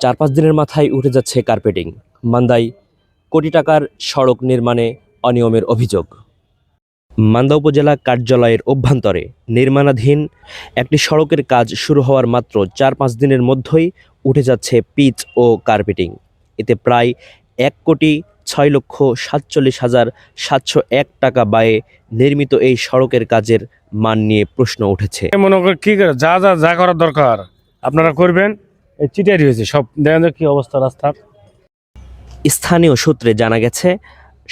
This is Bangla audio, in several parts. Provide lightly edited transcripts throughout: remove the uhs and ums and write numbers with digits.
4-5 দিনের মাথায় উঠে যাচ্ছে কার্পেটিং। মান্দায় কোটি টাকার সড়ক নির্মাণে অনিয়মের অভিযোগ। মান্দা উপজেলা কার্যালয়ের অভ্যন্তরে নির্মাণাধীন একটি সড়কের কাজ শুরু হওয়ার মাত্র 4-5 দিনের মধ্যেই উঠে যাচ্ছে পিচ ও কার্পেটিং। এতে প্রায় 1,46,47,701 টাকা ব্যয়ে নির্মিত এই সড়কের কাজের মান নিয়ে প্রশ্ন উঠেছে। মনে করি কি করে যা যা যা করার দরকার আপনারা করবেন। এই চিটারি হয়েছে সব, দেখেন কি অবস্থা রাস্তার। স্থানীয় সূত্রে জানা গেছে,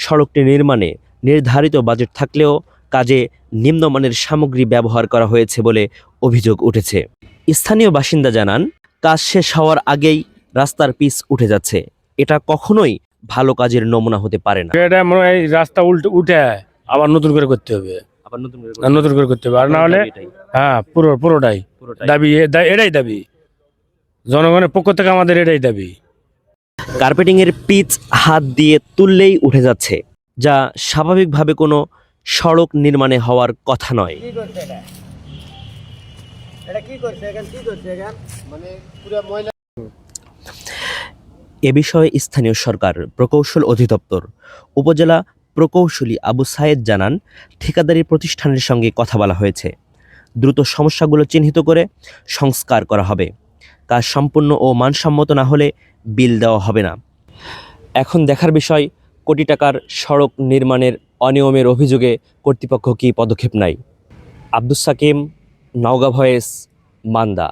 সড়কটি নির্মাণে নির্ধারিত বাজেট থাকলেও কাজে নিম্নমানের সামগ্রী ব্যবহার করা হয়েছে বলে অভিযোগ উঠেছে। স্থানীয় বাসিন্দা জানান, কাজ শেষ হওয়ার আগেই রাস্তার পিচ উঠে যাচ্ছে। এটা কখনোই ভালো কাজের নমুনা হতে পারে না। এটা মনে হয় এই রাস্তা উঠে আবার নতুন করে করতে হবে, আবার নতুন করতে হবে। আর না হলে হ্যাঁ পুরোটাই দাবি, এটাই দাবি জনগণের পক্ষ থেকে, আমাদের এটাই দাবি। কার্পেটিং এর পিচ হাত দিয়ে তুললেই উঠে যাচ্ছে, যা স্বাভাবিকভাবে কোনো সড়ক নির্মাণে হওয়ার কথা নয়। এ বিষয়ে স্থানীয় সরকার প্রকৌশল অধিদপ্তর উপজেলা প্রকৌশলী আবু সায়েদ জানান, ঠিকাদারি প্রতিষ্ঠানের সঙ্গে কথা বলা হয়েছে। দ্রুত সমস্যাগুলো চিহ্নিত করে সংস্কার করা হবে। কাজ সম্পূর্ণ ও মানসম্মত না হলে বিল দেওয়া হবে না। এখন দেখার বিষয়, কোটি টাকার সড়ক নির্মাণের অনিয়মের অভিযোগে কর্তৃপক্ষ কী পদক্ষেপ নেয়। আব্দুস সাকিম, নওগাঁ ভয়েস, মান্দা।